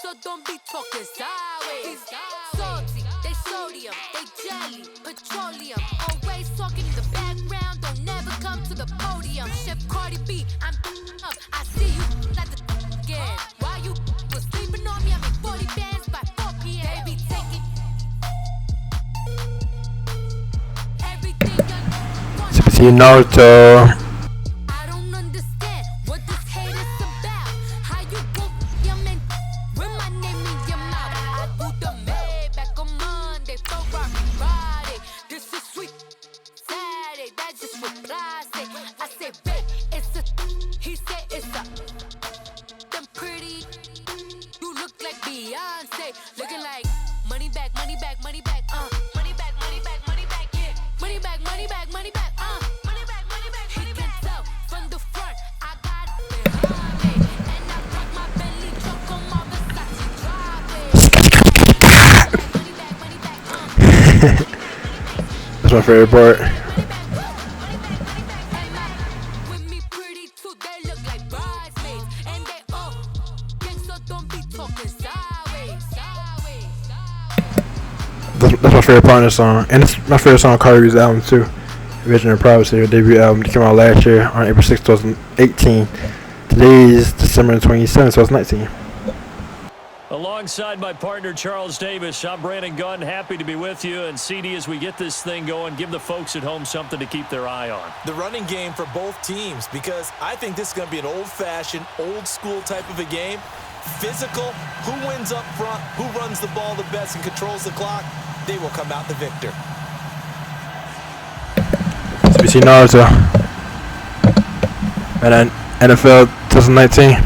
so don't be talking sideways. Salty, they sodium, they jelly, petroleum. Always talking in the background, don't never come to the podium. Chef Cardi B, I'm up. I see you like the again. Why you was sleeping on me? I made 40 bands by 4 p.m. They be taking everything CBC Naruto. I don't understand what this hate is about. How you go your man with my name in your mouth. I do the Maybach on Monday, Ferrari Friday. This is sweet Saturday. That's just what I say. I say, babe, it's a. He said it's a. Them pretty. You look like Beyonce, looking like money back, money back, money back. Money back, money back, money back. Yeah, money back, money back, money back. Money back, money back, money back. He can tell from the front, I got it behind me, and I rock my Bentley truck on my Versace driveway. Money back, money back, money back. That's my favorite part. With me pretty too, they look like bridesmaids, and they all gang, so don't be talking sideways. That's my favorite part in the song, and it's my favorite song on Cardi B's album too. Vision of Privacy, her debut album, came out last year on April 6, 2018. Today is December 27, 2019. Alongside my partner, Charles Davis, I'm Brandon Gunn. Happy to be with you. And CD, as we get this thing going, give the folks at home something to keep their eye on. The running game for both teams, because I think this is going to be an old-fashioned, old-school type of a game. Physical, who wins up front, who runs the ball the best and controls the clock, they will come out the victor. CBC Naruto. And then NFL 2019.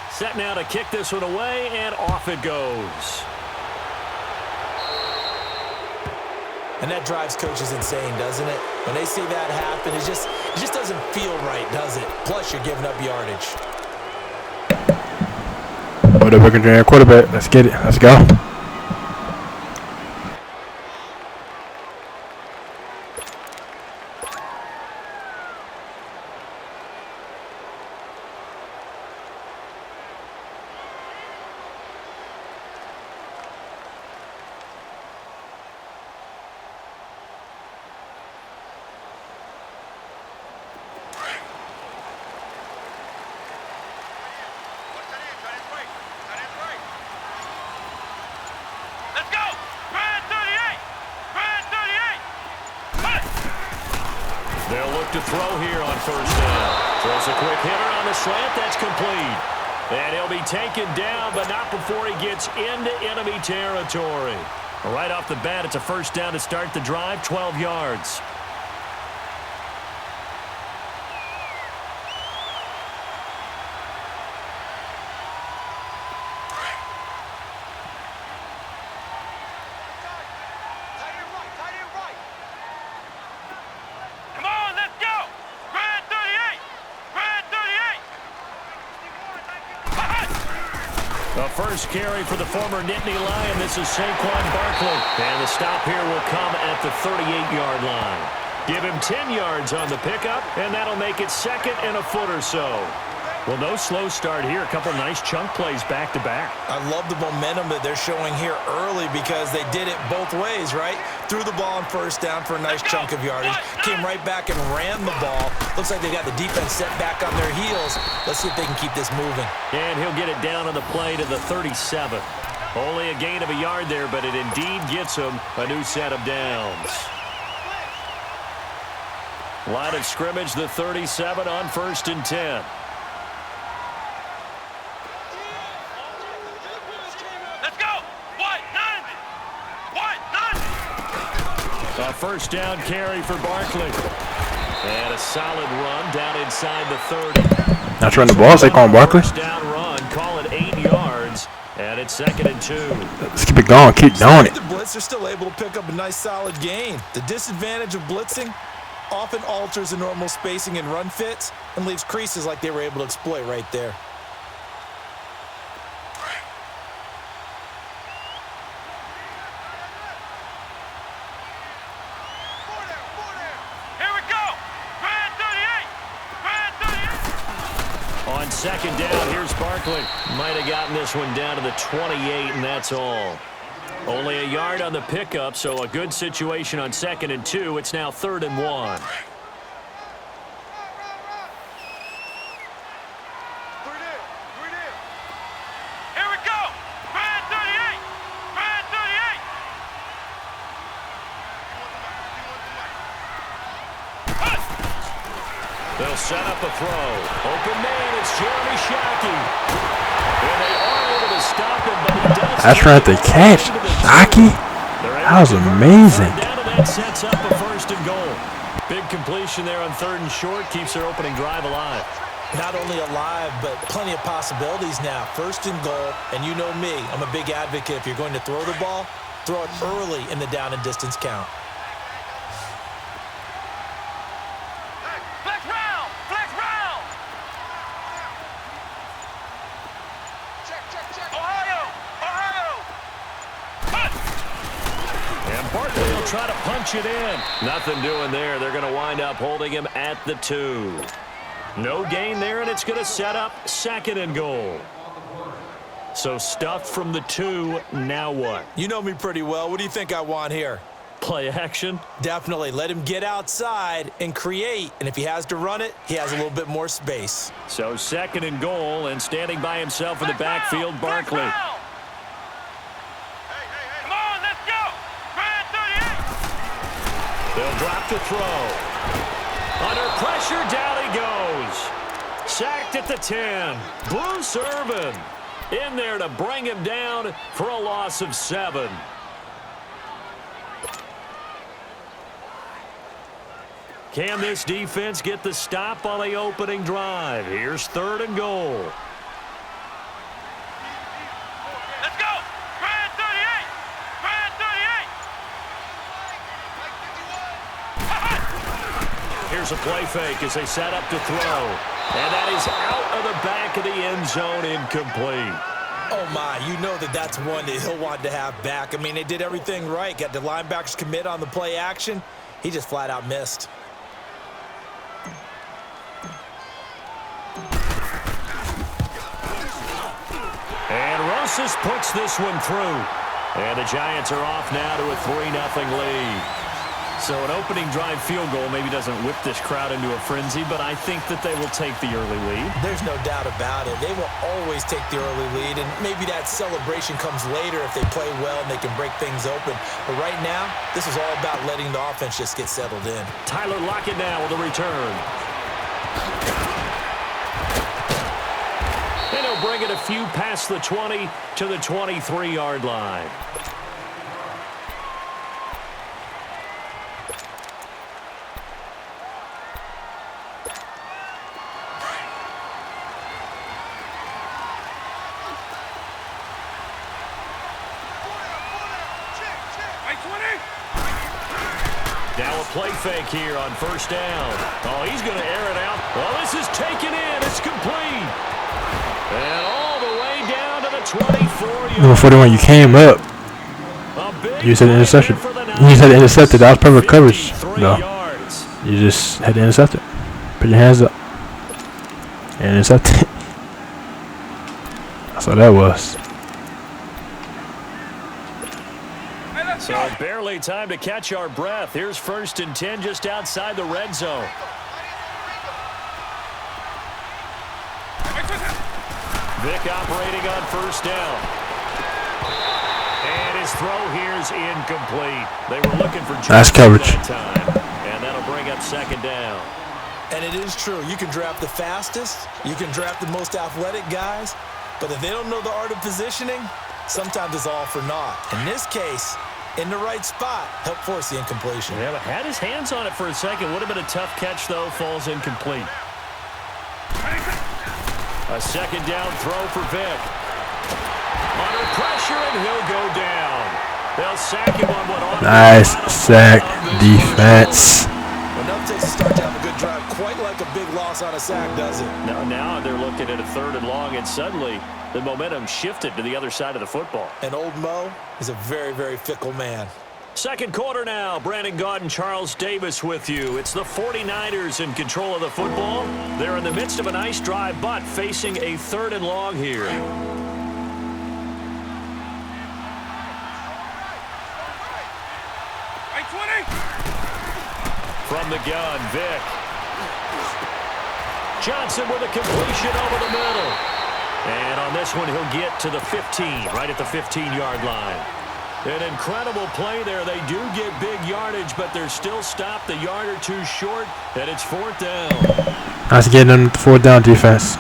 Set now to kick this one away, and off it goes. And that drives coaches insane, doesn't it? When they see that happen, it just doesn't feel right, does it? Plus, you're giving up yardage. What a Wigan quarterback. Let's get it. Let's go. They'll look to throw here on first down. Throws a quick hitter on the slant. That's complete. And he'll be taken down, but not before he gets into enemy territory. Right off the bat, it's a first down to start the drive, 12 yards. The first carry for the former Nittany Lion. This is Saquon Barkley. And the stop here will come at the 38-yard line. Give him 10 yards on the pickup, and that'll make it second and a foot or so. Well, no slow start here. A couple nice chunk plays back-to-back. I love the momentum that they're showing here early because they did it both ways, right? Threw the ball on first down for a nice chunk of yardage. Came right back and ran the ball. Looks like they got the defense set back on their heels. Let's see if they can keep this moving. And he'll get it down on the play to the 37. Only a gain of a yard there, but it indeed gets him a new set of downs. Line of scrimmage, the 37 on 1st and 10. A first down carry for Barkley. And a solid run down inside the 30. Not trying the ball, Saquon Barkley. First down run, call it 8 yards, and it's 2nd and 2. Let's keep it going. Keep doing it. The blitz are still able to pick up a nice solid gain. The disadvantage of blitzing often alters the normal spacing and run fits and leaves creases like they were able to exploit right there. On 2nd down, here's Barkley. Might have gotten this one down to the 28, and that's all. Only a yard on the pickup, so a good situation on 2nd and 2. It's now 3rd and 1. Here we go. Brand 38. Brand 38. They'll set up a throw. Open man, it's Jeremy Shockey. And they are able to stop him, but he does. That's right, the catch. Shockey? That was amazing. That sets up a 1st and goal. Big completion there on 3rd and short. Keeps their opening drive alive. Not only alive, but plenty of possibilities now. 1st and goal, and you know me, I'm a big advocate. If you're going to throw the ball, throw it early in the down and distance count. Flex round. Flex round. Check. Ohio. And Barkley will try to punch it in. Nothing doing there. They're going to wind up holding him at the 2. No gain there, and it's going to set up 2nd and goal. So stuffed from the 2, now what? You know me pretty well. What do you think I want here? Play action? Definitely. Let him get outside and create, and if he has to run it, he has a little bit more space. So 2nd and goal, and standing by himself in the backfield, Barkley. Come on, let's go. Brand 38. They'll drop the throw. Under pressure, down he goes. Sacked at the 10. Bruce Irvin in there to bring him down for a loss of 7. Can this defense get the stop on the opening drive? Here's 3rd and goal. Let's go. Brand 38. Brand 38. Here's a play fake as they set up to throw. And that is out of the back of the end zone, incomplete. Oh, my, you know that's one that he'll want to have back. I mean, they did everything right. Got the linebackers commit on the play action. He just flat out missed. And Rosas puts this one through. And the Giants are off now to a 3-0 lead. So an opening drive field goal maybe doesn't whip this crowd into a frenzy, but I think that they will take the early lead. There's no doubt about it. They will always take the early lead, and maybe that celebration comes later if they play well and they can break things open. But right now, this is all about letting the offense just get settled in. Tyler Lockett now with a return. And he'll bring it a few past the 20 to the 23-yard line. Now a play fake here on 1st down. Oh, he's going to air it out. Oh, this is taken in. It's complete. And all the way down to the 24-yard. Number 41, you came up. You said interception. You said intercepted. That was perfect coverage. No. You just had to intercept it. Put your hands up. And intercept it. That's what that was. So barely time to catch our breath. Here's 1st and 10 just outside the red zone. Vick operating on 1st down. And his throw here's incomplete. They were looking for nice coverage. That time, and that'll bring up 2nd down. And it is true. You can draft the fastest. You can draft the most athletic guys. But if they don't know the art of positioning, sometimes it's all for naught. In this case, in the right spot. Helped force the incompletion. Yeah, but had his hands on it for a second. Would have been a tough catch, though. Falls incomplete. A second down throw for Vick. Under pressure, and he'll go down. They'll sack him on what ought to be Nice sack defense. Enough takes to start to have a good drive. Quite like a big loss on a sack, does it? Now they're looking at a 3rd and long, and suddenly the momentum shifted to the other side of the football. And old Mo is a very, very fickle man. Second quarter now. Brandon Gaudin and Charles Davis with you. It's the 49ers in control of the football. They're in the midst of a nice drive, but facing a 3rd and long here. From the gun, Vick. Johnson with a completion over the middle. And on this one, he'll get to the 15, right at the 15-yard line. An incredible play there. They do get big yardage, but they're still stopped a yard or two short, and it's 4th down. Nice getting them 4th down defense.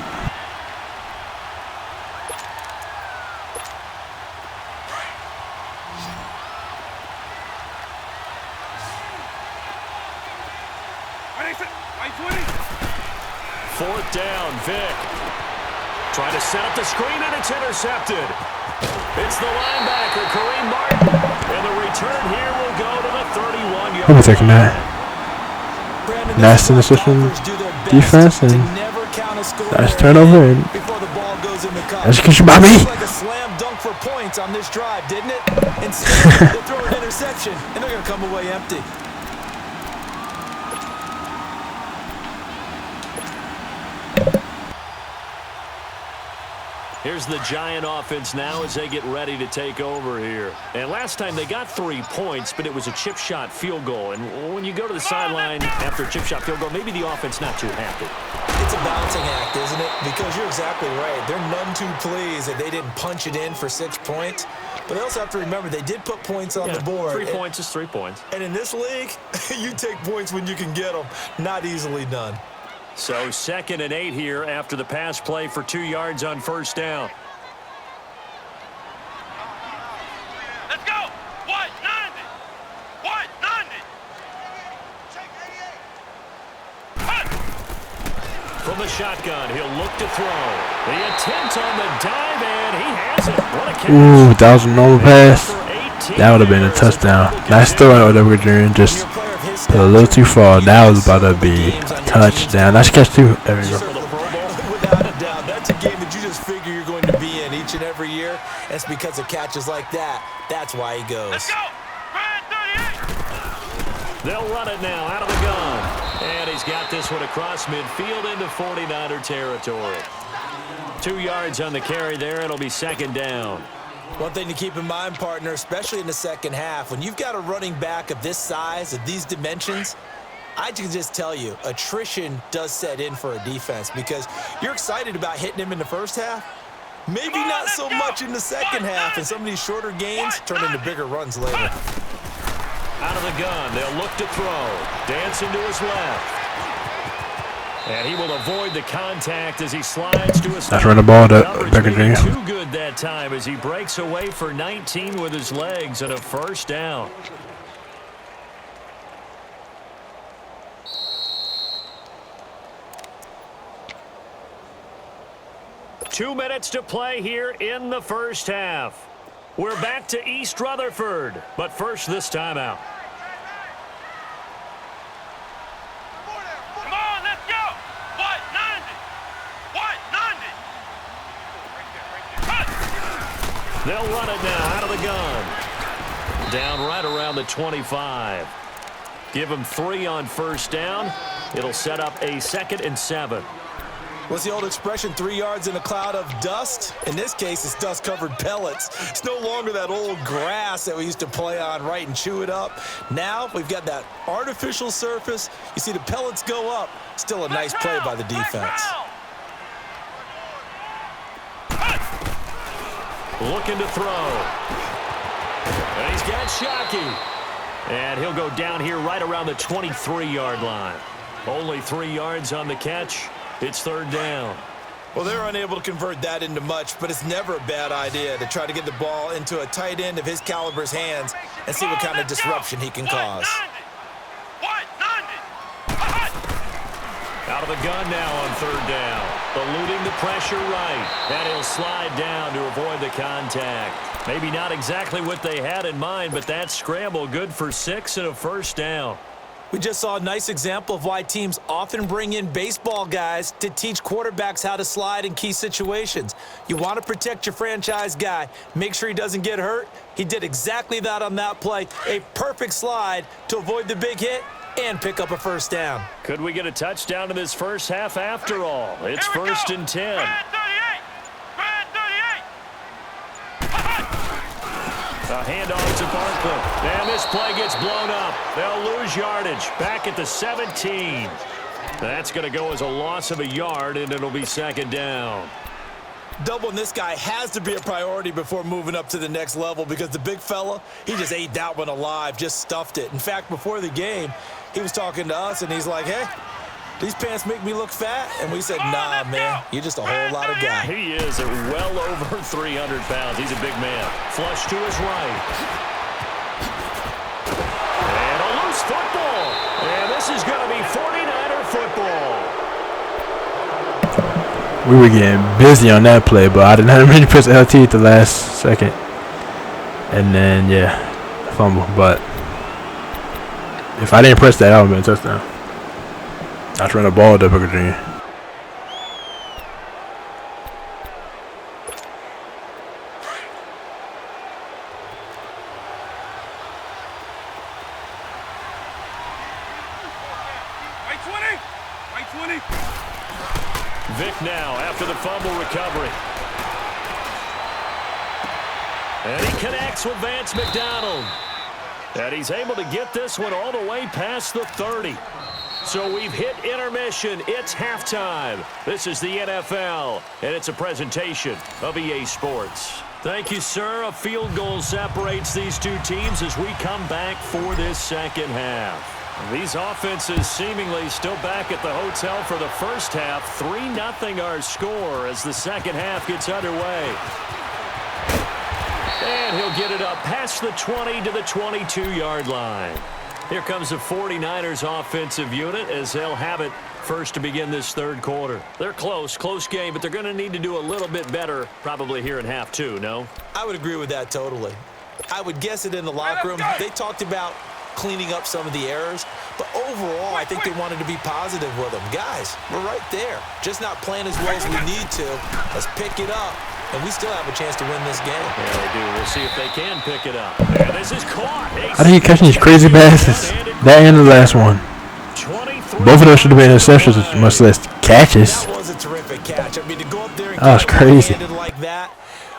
Fourth down, Vick. Trying to set up the screen, and it's intercepted. It's the linebacker, Kareem Martin. And the return here will go to the 31-yard line. I'll be taking that. Nice interception defense and nice turnover. And execution by me. Like a slam dunk for points on this drive, didn't it? Instead, they throw an interception, and they're going to come away empty. Here's the Giant offense now as they get ready to take over here. And last time they got 3 points, but it was a chip shot field goal. And when you go to the sideline after a chip shot field goal, maybe the offense not too happy. It's a balancing act, isn't it? Because you're exactly right. They're none too pleased that they didn't punch it in for 6 points. But they also have to remember they did put points on the board. 3 points is 3 points. And in this league, you take points when you can get them. Not easily done. So 2nd and 8 here after the pass play for 2 yards on 1st down. Let's go. What? 90. What? 90. From the shotgun, he'll look to throw. The attempt on the dive, and he has it. What a catch. Ooh, that was a normal pass. That would have been a touchdown. Nice throw out there with Jaren. Just a little too far. That was about to be a touchdown. Nice catch too. There we go. Without a doubt, that's a game that you just figure you're going to be in each and every year. It's because of catches like that. That's why he goes. Let's go. Ryan 38. They'll run it now out of the gun. And he's got this one across midfield into 49er territory. 2 yards on the carry there. It'll be 2nd down. One thing to keep in mind, partner, especially in the second half, when you've got a running back of this size, of these dimensions, I can just tell you, attrition does set in for a defense because you're excited about hitting him in the first half. Maybe not so much in the second half, and some of these shorter gains turn into bigger runs later. Out of the gun, they'll look to throw. Dancing to his left. And he will avoid the contact as he slides to his That's run the ball to Becker Jr. Too good that time as he breaks away for 19 with his legs and a 1st down. Two minutes to play here in the first half. We're back to East Rutherford, but first this timeout. Come on, let's go. What? 90. What? 90. They'll run it now out of the gun. Down right around the 25. Give them 3 on 1st down. It'll set up a 2nd and 7. What's the old expression, 3 yards in a cloud of dust? In this case, it's dust-covered pellets. It's no longer that old grass that we used to play on, right, and chew it up. Now we've got that artificial surface. You see the pellets go up. Still a nice play by the defense. Looking to throw. And he's got Shockey. And he'll go down here right around the 23-yard line. Only 3 yards on the catch. It's 3rd down. Well, they're unable to convert that into much, but it's never a bad idea to try to get the ball into a tight end of his caliber's hands and see what kind of disruption he can cause. Out of the gun now on third down. Eluding the pressure right. And he'll slide down to avoid the contact. Maybe not exactly what they had in mind, but that scramble good for 6 and a first down. We just saw a nice example of why teams often bring in baseball guys to teach quarterbacks how to slide in key situations. You want to protect your franchise guy. Make sure he doesn't get hurt. He did exactly that on that play. A perfect slide to avoid the big hit and pick up a first down. Could we get a touchdown in this first half after all? It's first and 10. A handoff to Barkley. And this play gets blown up. They'll lose yardage. Back at the 17. That's going to go as a loss of a yard, and it'll be second down. Doubling this guy has to be a priority before moving up to the next level because the big fella, he just ate that one alive, just stuffed it. In fact, before the game, he was talking to us, and he's like, hey, these pants make me look fat. And we said, nah, man, you're just a whole lot of guy. He is at well over 300 pounds. He's a big man. Flush to his right. And a loose football. And this is going to be 49er football. We were getting busy on that play, but I did not really press LT at the last second. And then, yeah, fumble. But if I didn't press that, that would have been a touchdown. I trying to ball to Booker Jr. Vic now after the fumble recovery. And he connects with Vance McDonald. And he's able to get this one all the way past the 30. So we've hit intermission. It's halftime. This is the NFL, and it's a presentation of EA Sports. Thank you, sir. A field goal separates these two teams as we come back for this second half. These offenses seemingly still back at the hotel for the first half. 3-0 our score as the second half gets underway. And he'll get it up past the 20 to the 22-yard line. Here comes the 49ers offensive unit as they'll have it first to begin this third quarter. They're close game, but they're going to need to do a little bit better probably here in half two, no? I would agree with that totally. I would guess it in the locker room. They talked about cleaning up some of the errors, but overall, I think they wanted to be positive with them. Guys, we're right there. Just not playing as well as we need to. Let's pick it up. And we still have a chance to win this game. Yeah, they do. We'll see if they can pick it up. And this is caught. How do you catch these crazy passes? That and the last one. Both of those should have been interceptions, much less catches. That was a terrific catch. I mean, to go up there and that was crazy. Like that.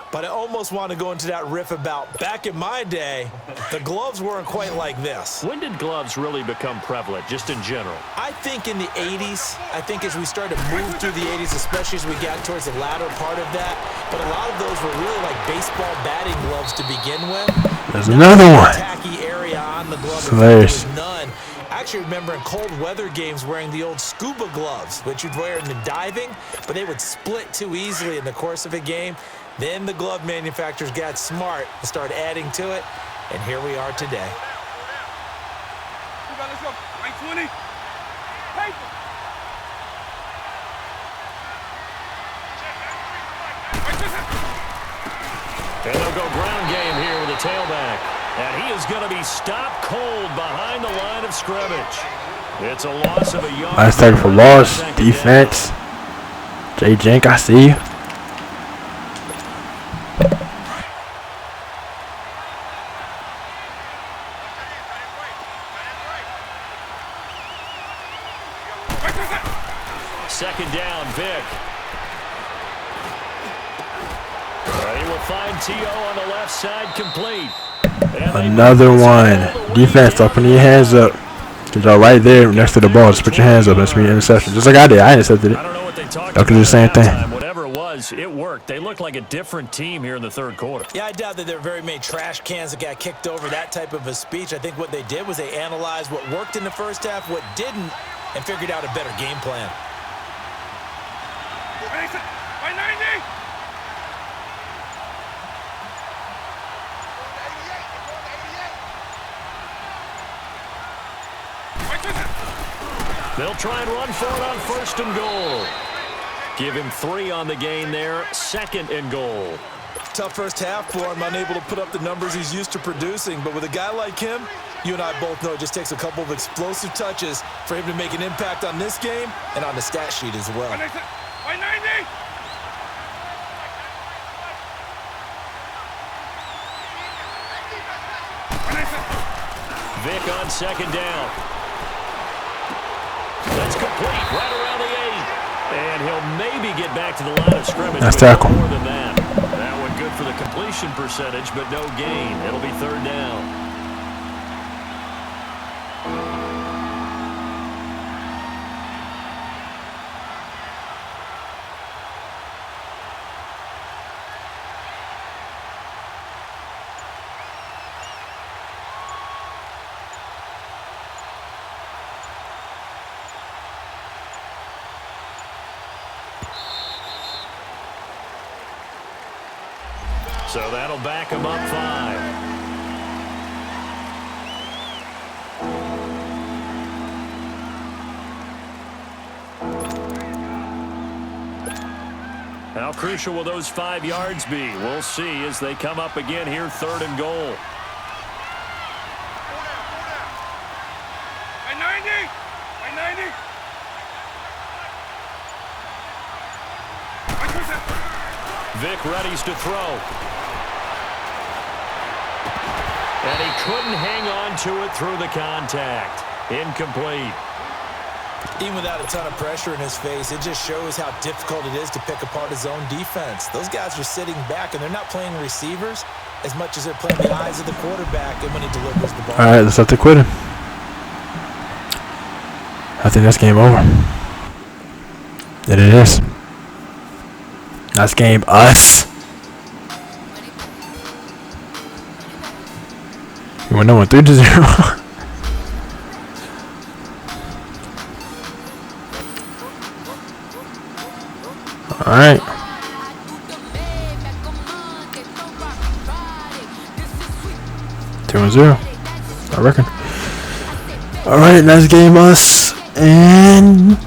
But I almost want to go into that riff about back in my day, the gloves weren't quite like this. When did gloves really become prevalent, just in general? I think in the 80s. I think as we started to move through the 80s, especially as we got towards the latter part of that. But a lot of those were really like baseball batting gloves to begin with. There's another one. Tacky area on the glove. Hilarious. None. I actually remember in cold weather games wearing the old scuba gloves, which you'd wear in the diving, but they would split too easily in the course of a game. Then the glove manufacturers got smart and started adding to it, and here we are today. Let's go. Right 20. Paper. And they'll go ground game here with a tailback. And he is going to be stopped cold behind the line of scrimmage. It's a loss of a yard. Last tackle for loss. Defense. Jay Jank, I see you. Second down, Vic. He will find T.O. on the left side, complete. Another one. Defense, open your hands up. Because y'all right there next to the ball. Just put your hands up. That's me interception. Just like I did. I intercepted it. I don't know what they talked Y'all can do the same thing. Whatever it was, it worked. They look like a different team here in the third quarter. Yeah, I doubt that there are very many trash cans that got kicked over, that type of a speech. I think what they did was they analyzed what worked in the first half, what didn't, and figured out a better game plan. By 90. They'll try and run for it on 1st and goal. Give him 3 on the gain there, 2nd and goal. Tough first half for him, unable to put up the numbers he's used to producing. But with a guy like him, you and I both know it just takes a couple of explosive touches for him to make an impact on this game and on the stat sheet as well. By 90. Vic on 2nd down. That's complete right around the 8. And he'll maybe get back to the line of scrimmage. Nice tackle. More than that. That one good for the completion percentage, but no gain. It'll be 3rd down. So that'll back him up 5. How crucial will those 5 yards be? We'll see as they come up again here, 3rd and goal. By 90. By 90. Vic readies to throw. And he couldn't hang on to it through the contact. Incomplete. Even without a ton of pressure in his face, it just shows how difficult it is to pick apart his own defense. Those guys are sitting back, and they're not playing receivers as much as they're playing the eyes of the quarterback and when he delivers the ball. All right, let's have to quit him. I think that's game over. And it is. That's game us. We went on 3-0. All right. 2-0. I reckon. All right, nice game, us, and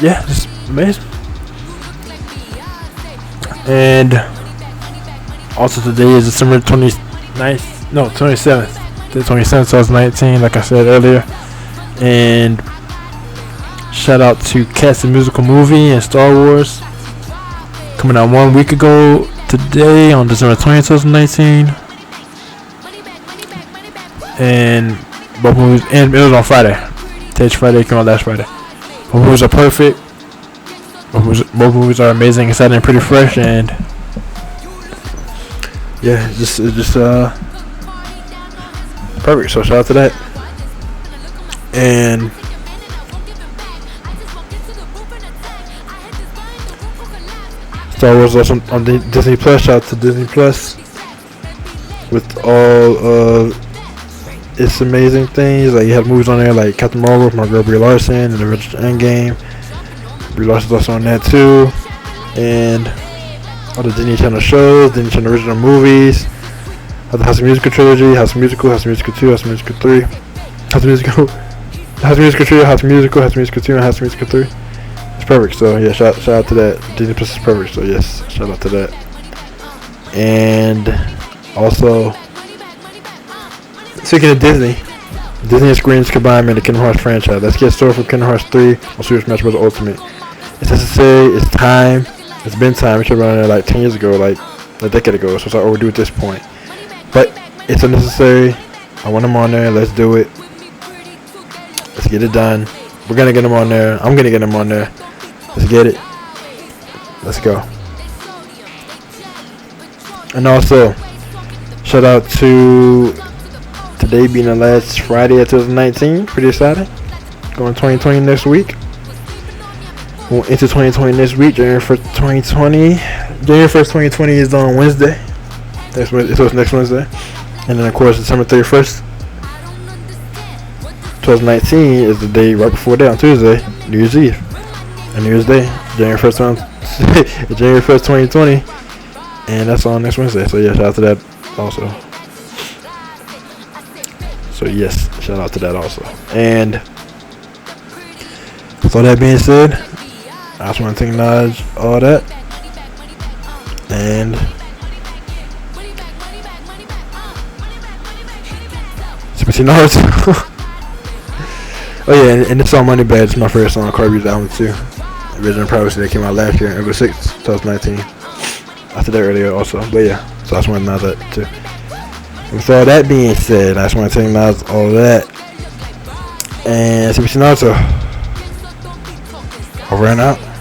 yeah, just amazing. And also today is December 29th, no, 27th. The 27th, 2019, like I said earlier. And shout out to Cats the Musical Movie and Star Wars. Coming out 1 week ago today on December 20th, 2019. And both movies, and it was on Friday. Today's Friday, came out last Friday. Both movies are perfect. Both movies are amazing, exciting, and pretty fresh, and yeah, it's just perfect. So shout out to that. And Star Wars also on Disney Plus. Shout out to Disney Plus with all of its amazing things. Like you have movies on there like Captain Marvel, my girl Brie Larson, and the Avengers Endgame. Brie Larson's also on that too, and all the Disney Channel shows, Disney Channel original movies, the House of Musical trilogy, House of Musical, House of Musical 2, House of Musical 3, House of Musical, House of Musical trio, House of Musical, House of Musical 2, and House of Musical 3. It's perfect. So yeah, shout out to that. Disney Plus is perfect. So yes, shout out to that. And also, speaking of Disney and Square Enix combined made the Kingdom Hearts franchise. Let's get started for Kingdom Hearts 3 on Super Smash Bros. Ultimate. It's necessary. It's time. It's been time. We should have run it like 10 years ago, like a decade ago. So it's like overdue at this point. But it's unnecessary. I want them on there. Let's do it. Let's get it done. We're gonna get them on there. I'm gonna get them on there. Let's get it. Let's go. And also, shout out to today being the last Friday of 2019. Pretty exciting. Going 2020 next week. Going into 2020 next week. January 1st, 2020. January 1st, 2020 is on Wednesday. So it's next Wednesday. And then, of course, December 31st, 2019 is the day right before that on Tuesday, New Year's Eve. And New Year's Day, January 1st, January 1st, 2020. And that's on next Wednesday. So yeah, shout out to that also. So yes, shout out to that also. And with all that being said, I just want to acknowledge all that. And oh yeah, and this song Money Bag is my favorite song on Cardi's album too. Original Privacy that came out last year, August 6th, 2019. I said that earlier also, but yeah, so I just want to acknowledge that too. With all that being said, I just want to acknowledge all that. And CBC Naruto, over and out.